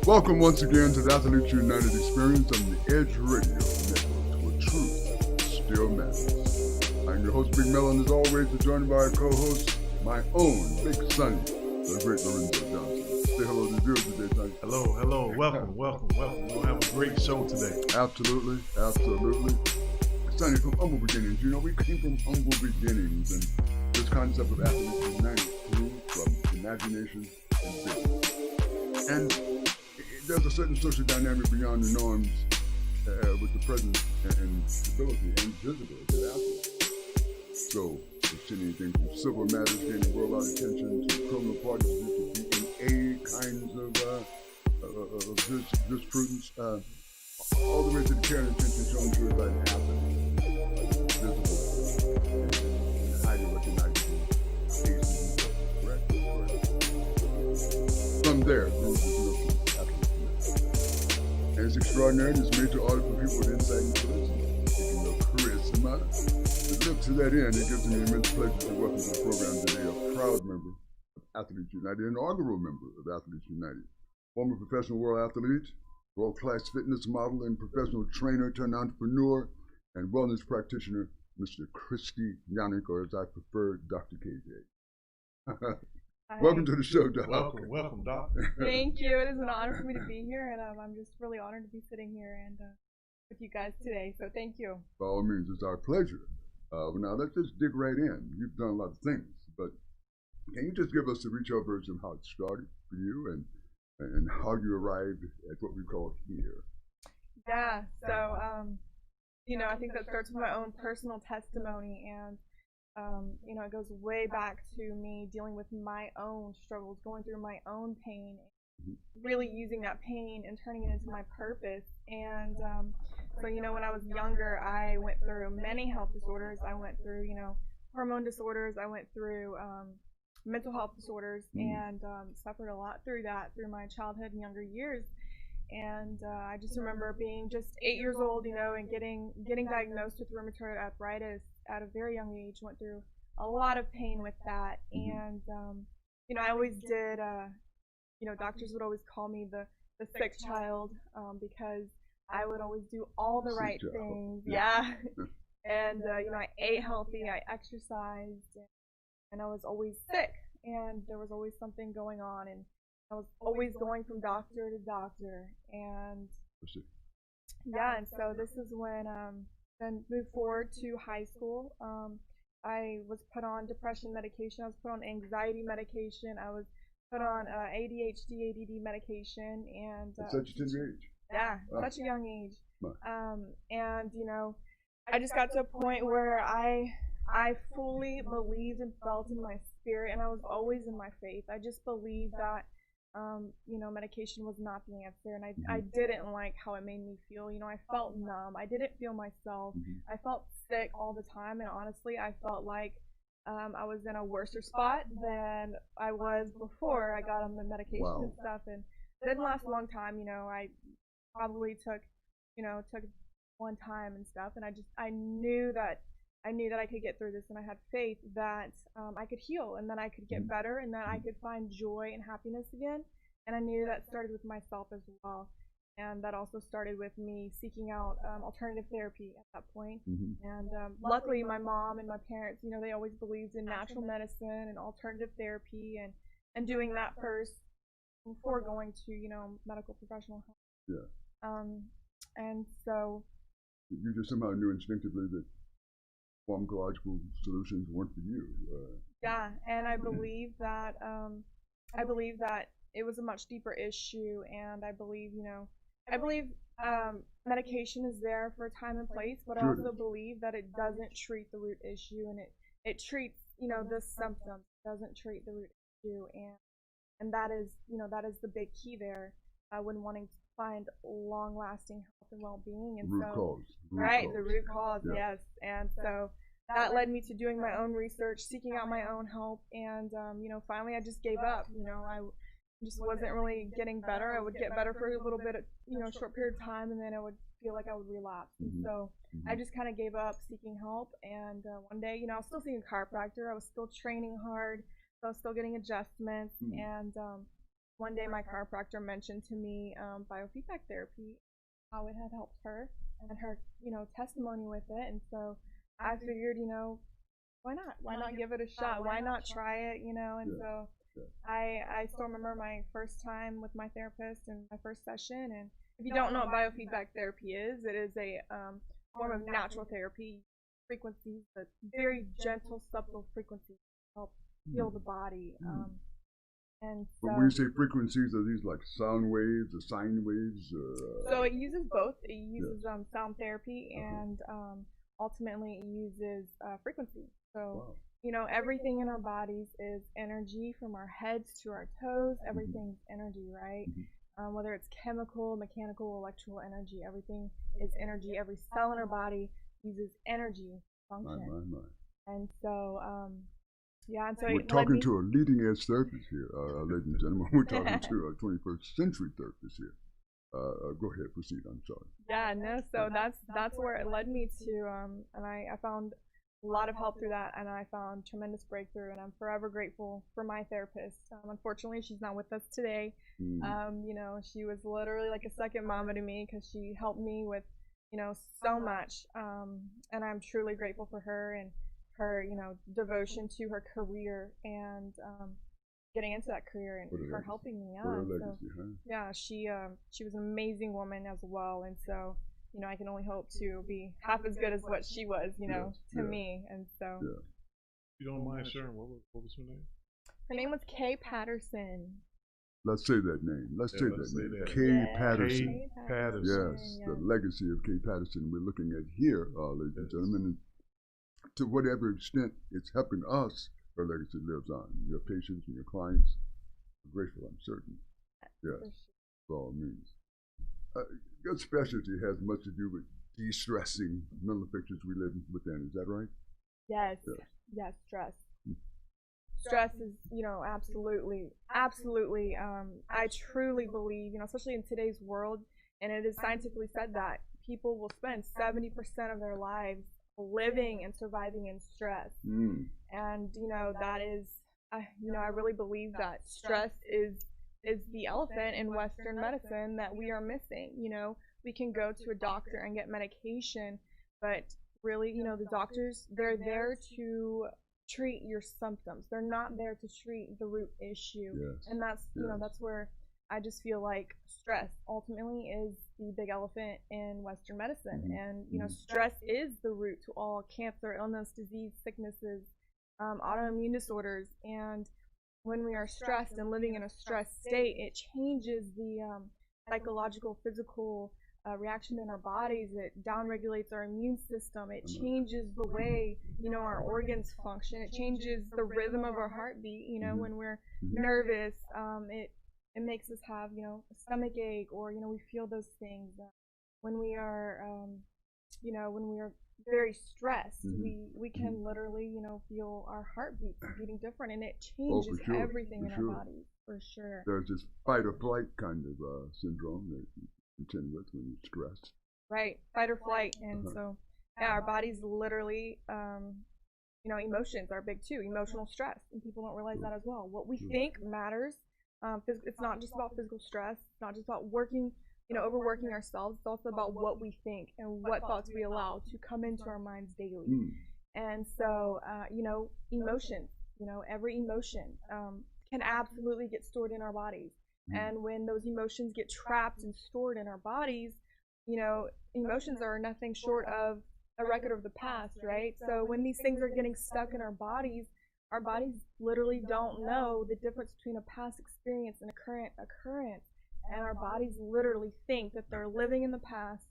Welcome once again to the Athletes United Experience on the Edge Radio Network, where truth still matters. I'm your host, Big Melon, as always, joined by our co-host, my own Big Sonny, the great Lorenzo Johnson. Say hello to the viewers today, Sonny. Hello. Welcome. We're going to have a great show today. Absolutely. Sonny, from humble beginnings, we came from humble beginnings, and this concept of Athletes United grew from imagination and vision. And there's a certain social dynamic beyond the norms with the presence and stability and visibility of athletes. So, it's anything from civil matters gaining worldwide attention to criminal parties due to DNA kinds of jurisprudence, all the way to the care and attention shown to it by the athlete, visible and highly recognizable cases. Correct? From there, and it's extraordinary, and it's made to audit for people with insight and charisma. Speaking of charisma, to look to that end, it gives me immense pleasure to welcome to the program today a proud member of Athletes United, an inaugural member of Athletes United, former professional world athlete, world-class fitness model, and professional trainer turned entrepreneur and wellness practitioner, Mr. Christy Yannick, or as I prefer, Dr. KJ. Hi. Welcome to the show, Doc. Welcome, Doc. Thank you. It is an honor for me to be here, and I'm just really honored to be sitting here and with you guys today. So thank you. By all means, it's our pleasure. Now let's just dig right in. You've done a lot of things, but can you just give us a retail version of how it started for you and how you arrived at what we call here? Yeah. So I think that starts with my own personal testimony, and it goes way back to me dealing with my own struggles, going through my own pain, really using that pain and turning it into my purpose. And so when I was younger, I went through many health disorders. I went through, hormone disorders. I went through mental health disorders, and suffered a lot through my childhood and younger years. And I just remember being just 8 years old, and getting diagnosed with rheumatoid arthritis at a very young age. Went through a lot of pain with that, and I always did. Doctors would always call me the sick child because I would always do all the right things. Yeah. And I ate healthy, I exercised, and I was always sick, and there was always something going on, and I was always going from doctor to doctor, and yeah, and so this is when then moved forward to high school. I was put on depression medication, I was put on anxiety medication, I was put on ADHD, ADD medication, and at such a tender age. Yeah, such a young age. And I just got to a point where I fully believed and felt in my spirit, and I was always in my faith. I just believed that medication was not the answer, and I didn't like how it made me feel. I felt numb. I didn't feel myself. I felt sick all the time, and honestly, I felt like I was in a worse spot than I was before I got on the medication and stuff, and it didn't last a long time. I probably took one time and stuff, and I knew that I could get through this, and I had faith that I could heal, and then I could get better, and that I could find joy and happiness again. And I knew that started with myself as well, and that also started with me seeking out alternative therapy at that point. And luckily, my mom and my parents, they always believed in natural medicine and alternative therapy, and doing that first before going to medical professional help. Yeah. And so you just somehow knew instinctively that pharmacological solutions weren't for you. Yeah, and I believe that it was a much deeper issue, and I believe medication is there for a time and place, but I also believe that it doesn't treat the root issue, and it treats the symptoms, doesn't treat the root issue, and that is the big key there when wanting to find long-lasting health and well-being. And root cause. The root cause, yes. And so that led me to doing my own research, seeking out my own help, and finally I just gave up. I just wasn't really getting better. I would get better for a little bit, short period of time, and then I would feel like I would relapse. And so I just kind of gave up seeking help. And one day, I was still seeing a chiropractor. I was still training hard. So still getting adjustments. Mm. And one day my chiropractor mentioned to me biofeedback therapy, how it had helped her and her, testimony with it. And so I figured, why not? Why not give it a shot? Why not try it? And Yeah. so Yeah. I still remember my first time with my therapist and my first session. And if you don't know what biofeedback therapy is, it is a form of natural therapy, frequencies, but very gentle, subtle frequencies help heal the body. And But so, when you say frequencies, are these like sound waves or sine waves? so it uses both. It uses sound therapy and ultimately it uses frequency. So, Wow. everything in our bodies is energy from our heads to our toes. Everything's energy, right? Whether it's chemical, mechanical, electrical energy, everything is energy. Every cell in our body uses energy function. My. And so, and so We're it led talking me. to a leading edge therapist here, ladies and gentlemen. We're talking to a 21st century therapist here. Go ahead, proceed. I'm sorry. Yeah, no, so that's where it led me to, and I found a lot of help through that, and I found tremendous breakthrough, and I'm forever grateful for my therapist. Unfortunately, she's not with us today. She was literally like a second mama to me because she helped me with, so much, and I'm truly grateful for her and her, devotion to her career and getting into that career and her helping me out. What a So, legacy, huh? yeah, she was an amazing woman as well, and so I can only hope to be half as good as what she was, to me. And so Yeah. You don't mind sharing what was her name? her name was Kay Patterson. Let's say that name. Let's say let's that say name. that. Kay Yeah. Patterson. Kay Patterson. Yes, the legacy of Kay Patterson we're looking at here, ladies and gentlemen. And to whatever extent it's helping us, her legacy lives on. Your patients and your clients are grateful, I'm certain. Yes, by all means. Your specialty has much to do with de-stressing mental pictures we live within. Is that right? Yes, yes, stress. Stress is, absolutely. I truly believe, especially in today's world, and it is scientifically said that people will spend 70% of their lives living and surviving in stress. And, that is, I really believe that stress is the elephant in Western medicine that we are missing. We can go to a doctor and get medication, but really, the doctors, they're there to treat your symptoms. They're not there to treat the root issue. Yes. And that's, that's where I just feel like stress ultimately is the big elephant in Western medicine. And, stress is the root to all cancer, illness, disease, sicknesses, autoimmune disorders. And when we are stressed and living in a stressed state, it changes the psychological, physical reaction in our bodies. It downregulates our immune system. It changes the way, our organs function. It changes the rhythm of our heartbeat. When we're nervous, it makes us have, a stomach ache, or, we feel those things. When we are, when we are very stressed, we can literally, feel our heartbeat beating different, and it changes everything in our bodies, for sure. There's this fight or flight kind of syndrome that you contend with when you're stressed. Right, fight or flight. And so, our bodies literally, emotions are big too, emotional stress, and people don't realize that as well. What we think matters. It's not just about physical stress. It's not just about working, overworking ourselves. It's also about what we think and what thoughts we allow to come into our minds daily. And so, emotions, every emotion can absolutely get stored in our bodies. And when those emotions get trapped and stored in our bodies, emotions are nothing short of a record of the past, right? So when these things are getting stuck in our bodies literally don't know the difference between a past experience and a current occurrence. And our bodies literally think that they're living in the past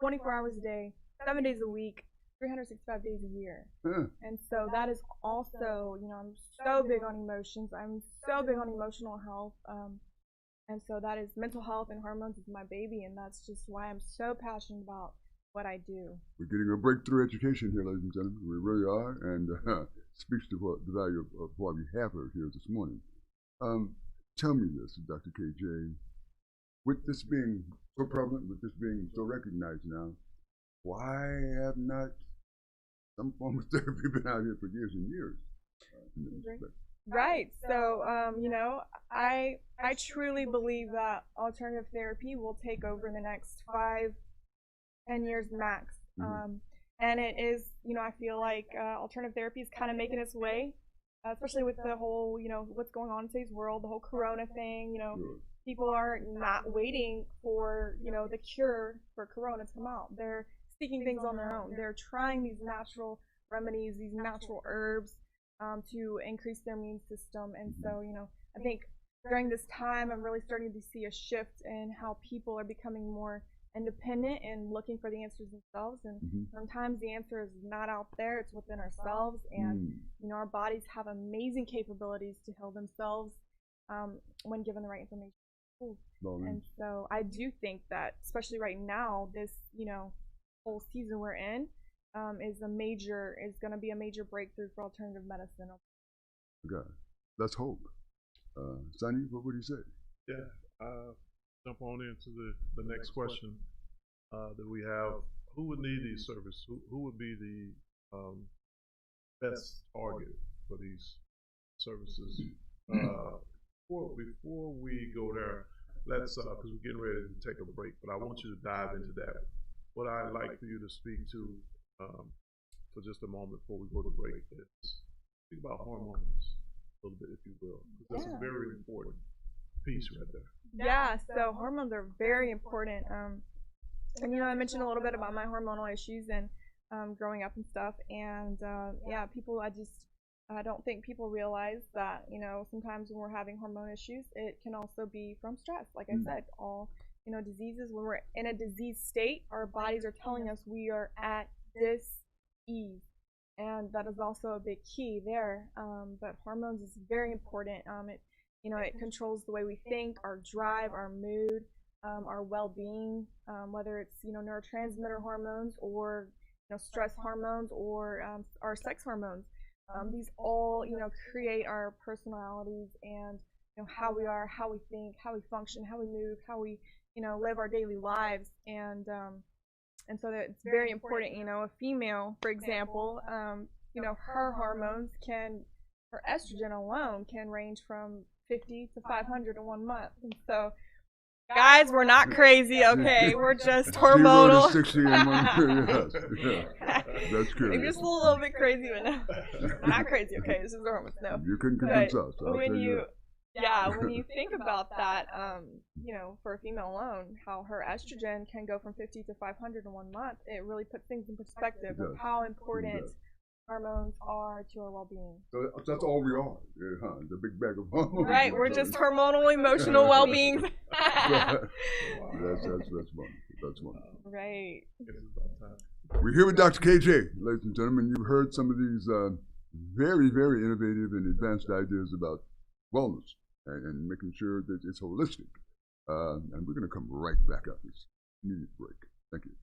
24 hours a day, 7 days a week, 365 days a year. And so that is also, I'm so big on emotions. I'm so big on emotional health. And so that is mental health and hormones is my baby, and that's just why I'm so passionate about what I do. We're getting a breakthrough education here, ladies and gentlemen. We really are, and speaks to the value of why we have her here this morning. Tell me this, Dr. KJ, with this being so prevalent, with this being so recognized now, why have not some form of therapy been out here for years and years? Right. So, I truly believe that alternative therapy will take over in the next 5-10 years max. And it is, I feel like alternative therapy is kind of making its way, especially with the whole, what's going on in today's world, the whole corona thing. People are not waiting for, the cure for corona to come out. They're seeking things on their own. They're trying these natural remedies, these natural herbs to increase their immune system. And so, I think during this time, I'm really starting to see a shift in how people are becoming more independent and looking for the answers themselves. And sometimes the answer is not out there, it's within ourselves. And, our bodies have amazing capabilities to heal themselves when given the right information. And so I do think that, especially right now, this, whole season we're in is going to be a major breakthrough for alternative medicine. Okay, let's hope. Sonny, what would you say? Yeah, jump on into the next question that we have. Who would need these services? Who would be the best target for these services? Before we go there, let's, because we're getting ready to take a break, but I want you to dive into that. What I'd like for you to speak to for just a moment before we go to break is speak about hormones a little bit, if you will, because that's a very important piece right there. Yeah, so hormones are very important. And I mentioned a little bit about my hormonal issues and growing up and stuff. And I don't think people realize that, sometimes when we're having hormone issues, it can also be from stress. Like I said, all, diseases, when we're in a disease state, our bodies are telling us we are at dis-ease. And that is also a big key there. But hormones is very important. It controls the way we think, our drive, our mood, our well-being, whether it's, neurotransmitter hormones or, stress hormones or our sex hormones. These all, create our personalities and, how we are, how we think, how we function, how we move, how we, live our daily lives. And so that it's very important, a female, for example, her hormones her estrogen alone can range from 50 to 500 in 1 month. And so, guys, we're not crazy, okay? We're just hormonal. 0 to 60 in 1 month. Yeah. That's good. Maybe just a little bit crazy, but no. Not crazy, okay? This is the hormones, no. You couldn't convince us. When you think about that, for a female alone, how her estrogen can go from 50 to 500 in 1 month, it really puts things in perspective of how important hormones are to our well-being. So that's all we are, the big bag of hormones. Right, we're just hormonal, emotional well-being. That's wonderful. That's wonderful. Right. We're here with Dr. KJ, ladies and gentlemen. You've heard some of these very, very innovative and advanced ideas about wellness and making sure that it's holistic. And we're going to come right back after this immediate break. Thank you.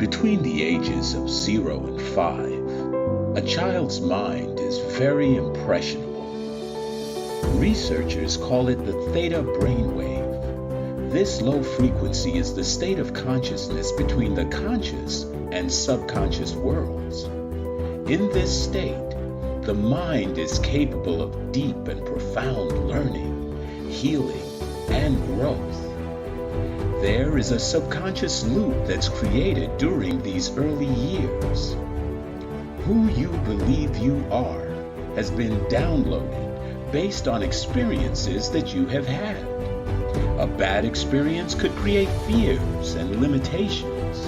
Between the ages of 0 and 5, a child's mind is very impressionable. Researchers call it the theta brainwave. This low frequency is the state of consciousness between the conscious and subconscious worlds. In this state, the mind is capable of deep and profound learning, healing, and growth. There is a subconscious loop that's created during these early years. Who you believe you are has been downloaded based on experiences that you have had. A bad experience could create fears and limitations.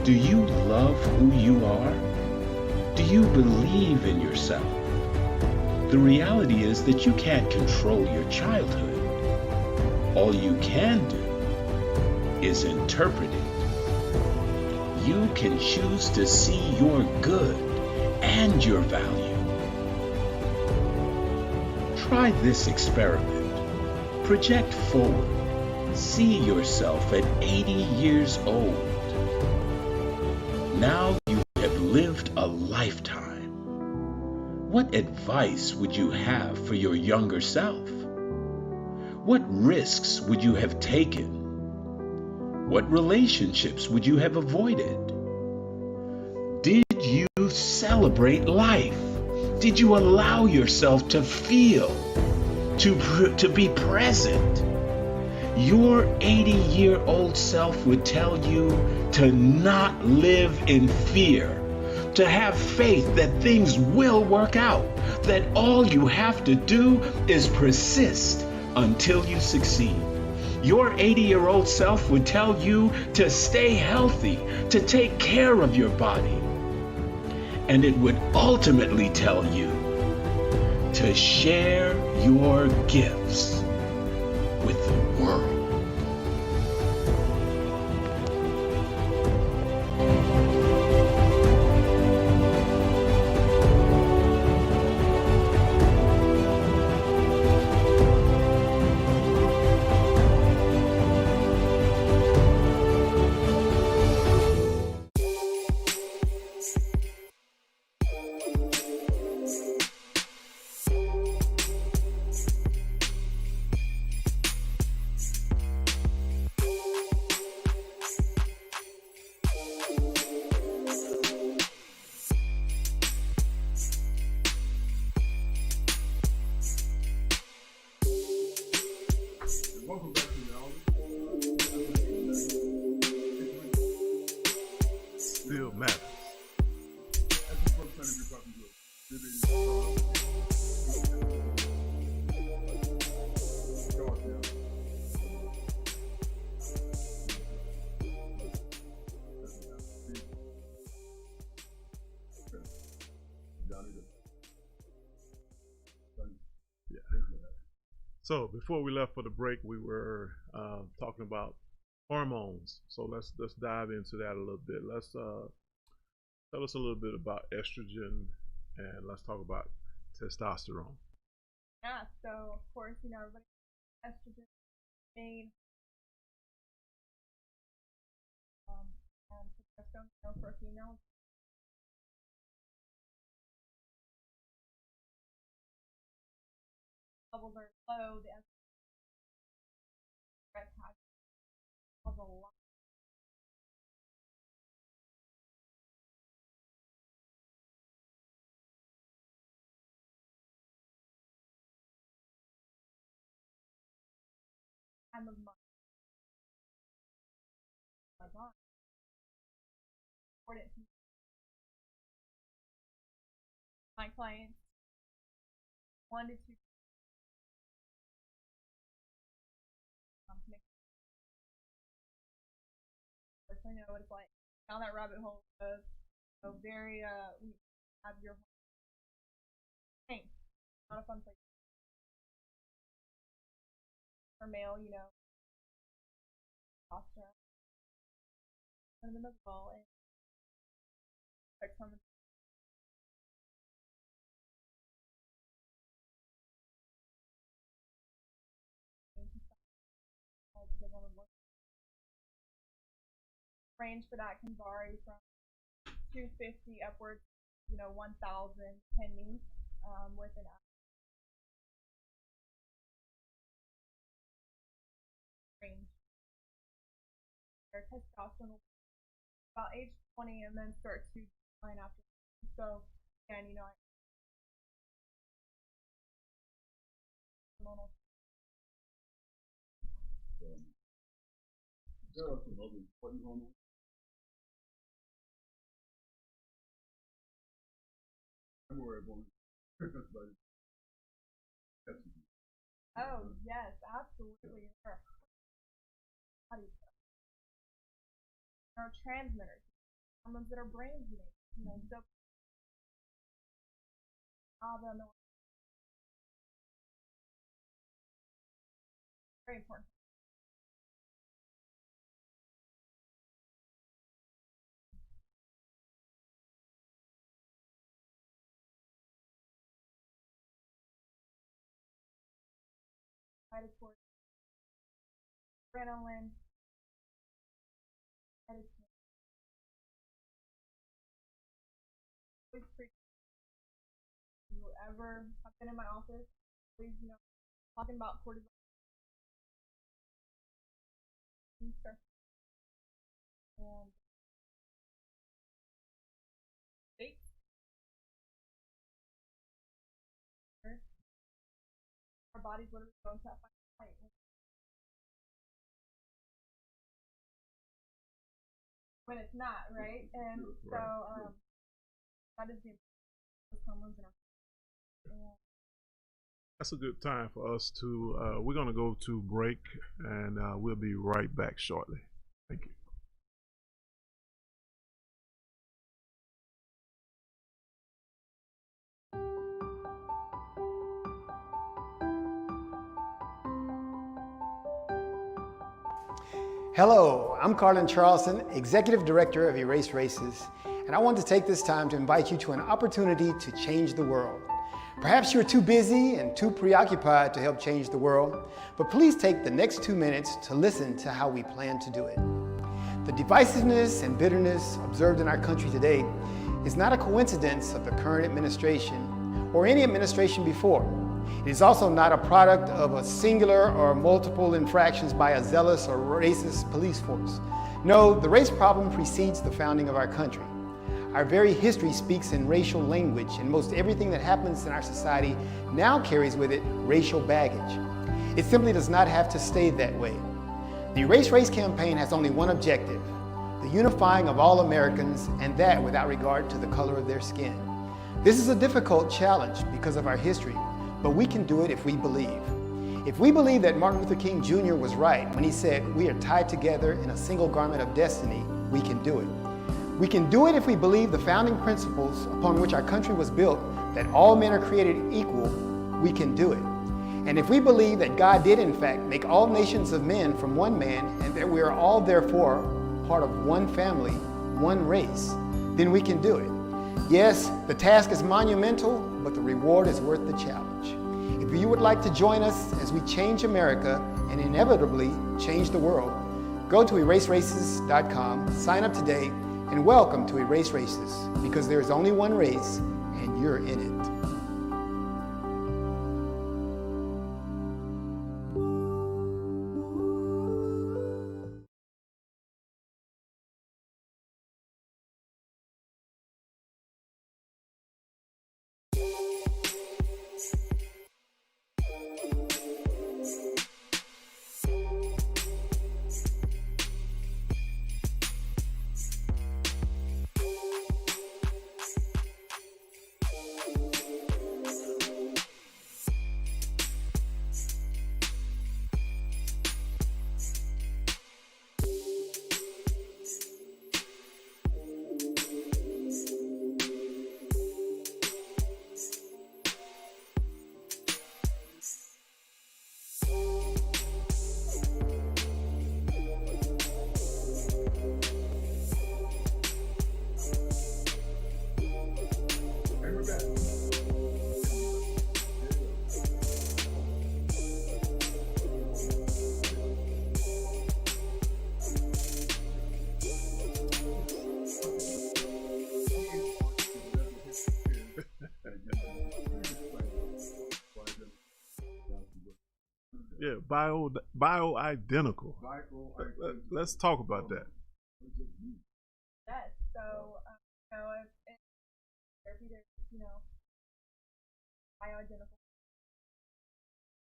Do you love who you are? Do you believe in yourself? The reality is that you can't control your childhood. All you can do is interpret it. You can choose to see your good and your value. Try this experiment. Project forward. See yourself at 80 years old. Now you have lived a lifetime. What advice would you have for your younger self? What risks would you have taken? What relationships would you have avoided? Did you celebrate life? Did you allow yourself to feel, to be present? Your 80-year-old self would tell you to not live in fear, to have faith that things will work out, that all you have to do is persist until you succeed. Your 80-year-old self would tell you to stay healthy, to take care of your body. And it would ultimately tell you to share your gifts with the world. Welcome back to the album. Still matters. That's the first time we're talking to us. So before we left for the break, we were talking about hormones. So let's dive into that a little bit. Let's tell us a little bit about estrogen, and let's talk about testosterone. Yeah, so of course, everybody estrogen made and progesterone, for a female. Levels are low, the estrogen has a lot. Time of month. Important to my clients. 1 to 2 I know what it's like down that rabbit hole of very we have your pain, not a fun place for male, posture and the middle and sex hormones. range for that can vary from $250 upwards, 1,000 pending with an range. Their testosterone will about age 20 and then start to decline after. So again, hormonal. There are some other important hormones. I'm aware of one. Oh yes, absolutely. Neurotransmitters, hormones that our brains make. So very important. Adrenaline, you ever have been in my office, please talking about cortisol. And states. Our body's literally going to that fight. When it's not, right? And so that is the hormones in our. That's a good time for us to, we're going to go to break, and we'll be right back shortly. Thank you. Hello, I'm Carlin Charleston, Executive Director of Erase Races, and I want to take this time to invite you to an opportunity to change the world. Perhaps you're too busy and too preoccupied to help change the world, but please take the next 2 minutes to listen to how we plan to do it. The divisiveness and bitterness observed in our country today is not a coincidence of the current administration or any administration before. It is also not a product of a singular or multiple infractions by a zealous or racist police force. No, the race problem precedes the founding of our country. Our very history speaks in racial language, and most everything that happens in our society now carries with it racial baggage. It simply does not have to stay that way. The Erase Race campaign has only one objective: the unifying of all Americans, and that without regard to the color of their skin. This is a difficult challenge because of our history, but we can do it if we believe. If we believe that Martin Luther King Jr. was right when he said, "We are tied together in a single garment of destiny," we can do it. We can do it if we believe the founding principles upon which our country was built, that all men are created equal, we can do it. And if we believe that God did in fact make all nations of men from one man, and that we are all therefore part of one family, one race, then we can do it. Yes, the task is monumental, but the reward is worth the challenge. If you would like to join us as we change America and inevitably change the world, go to eraseraces.com, sign up today, and welcome to Erase Races, because there is only one race, and you're in it. bioidentical. Let's talk about that. Yes. So, you know, in therapy, there's, you know, bioidentical.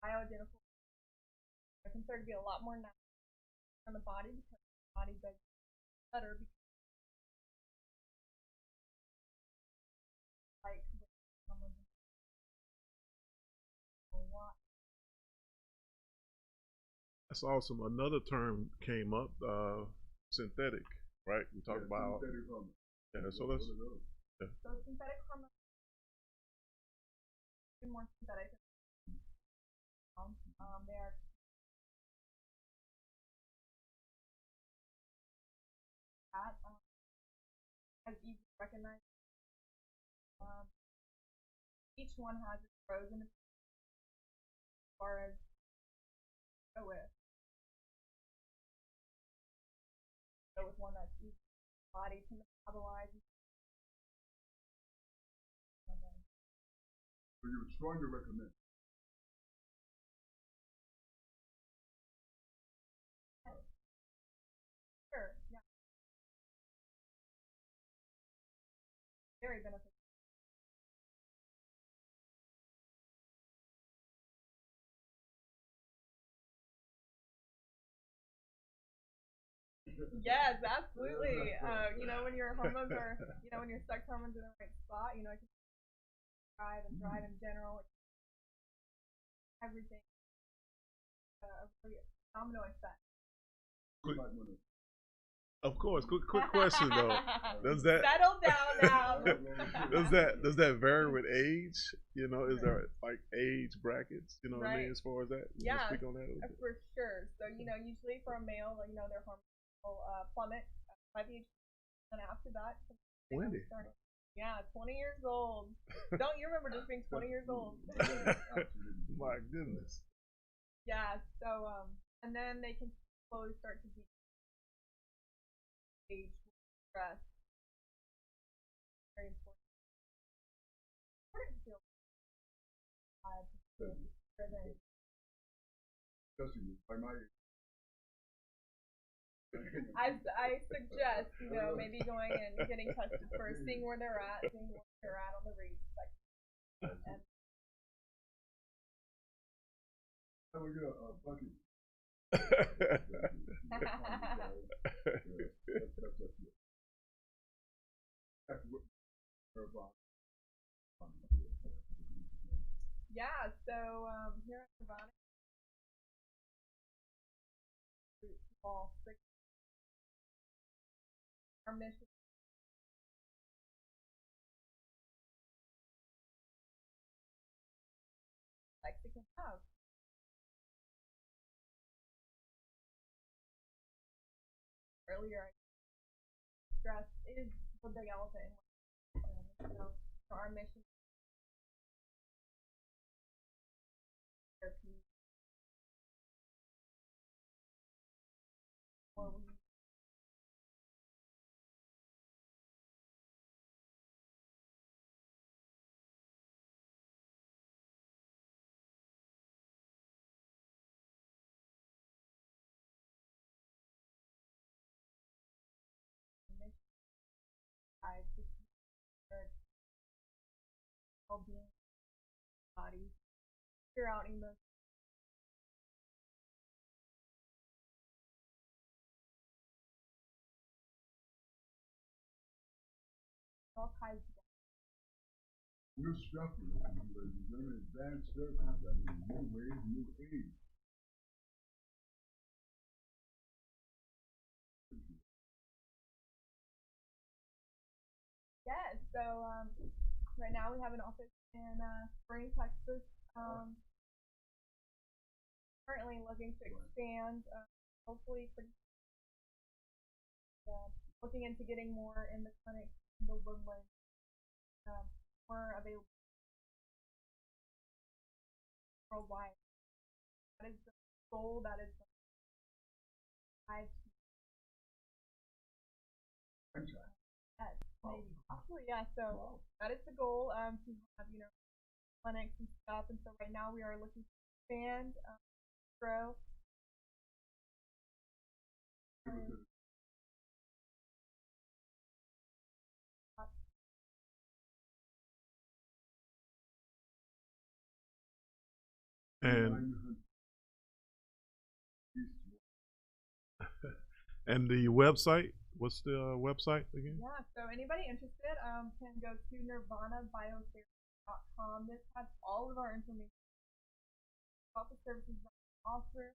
Bioidentical are considered to be a lot more natural on the body because the body does better because like someone's a lot. That's awesome. Another term came up, synthetic, right? We talked about. Yeah, so let's. Yeah. So synthetic hormones are more synthetic. They are that as easy to recognize. Each one has its pros and its as far as go with. Go with one that's easy for the body to metabolize. So you would strongly recommend. Sure, yeah. Very beneficial. Yes, absolutely. You know, when your hormones are, you know, when your sex hormones are in the right spot, you know, it can drive in general, everything, a really domino effect. Of course. Quick question though. Does that Settle down now? does that vary with age? You know, is there like age brackets? You know what I mean, Right. as far as that? You Yeah, wanna speak on that a little bit? for sure. So, you know, usually for a male, you know, their hormones will plummet by the age, and after that, they 20. start. Yeah, 20 years old. Don't you remember just being 20 years old? My goodness. Yeah. So, and then they can slowly start to age stress. Very important. Important to feel driven. Especially by my age. I suggest, you know, maybe going and getting tested first, seeing where they're at, seeing where they're at on the race spectrum. And I would get a bucket. yeah, so here at Nirvana, all six, our mission. Mexican have. Earlier, stress is the big elephant in life. So our mission therapy or we mission I just well-being body, figure out emotions. All ties together. New structure, ladies and gentlemen, advanced therapies, I mean, new ways, new age. Yes, so right now we have an office in Spring, Texas. Currently looking to expand, hopefully pretty looking into getting more in the clinic in the Woodland, more available worldwide. That is the goal. That is the drive to. Yes, maybe. Absolutely, yeah. So that is the goal. To have, you know, clinics and stuff. And so right now we are looking to expand. Pro. And and the website, what's the website again? Yeah, so anybody interested can go to nirvanabiotherapy.com. This has all of our information about the services that we offer.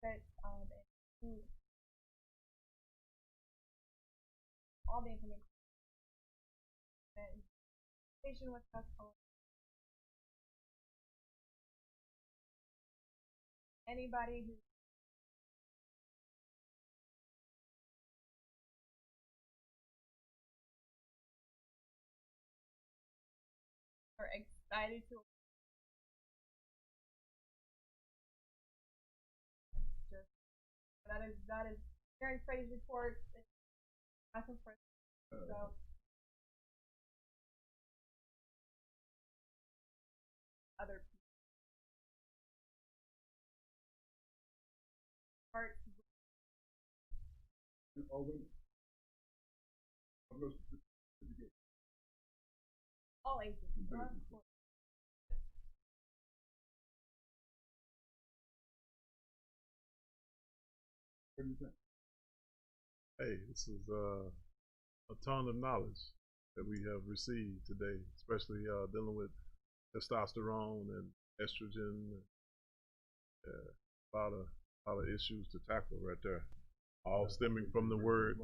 That include all the information and patient with us. Anybody who are excited to that is Mary Frey's report. That's a first. So other parts. All ages. Hey, this is a ton of knowledge that we have received today, especially dealing with testosterone and estrogen. A lot of issues to tackle right there, all stemming from the word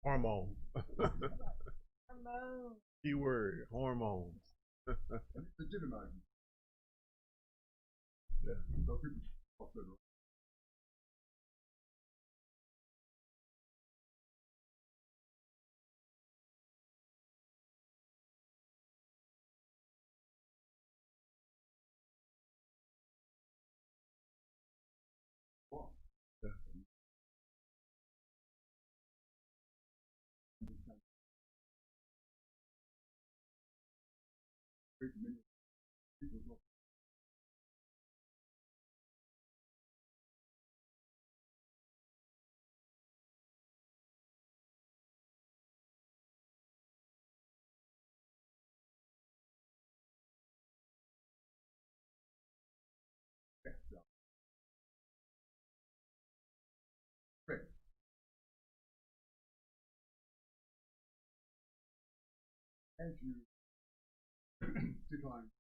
hormone. Hormones. Key word, hormones. Legitimizing. Yeah. So people talk to them. Yeah. People Great. As you decline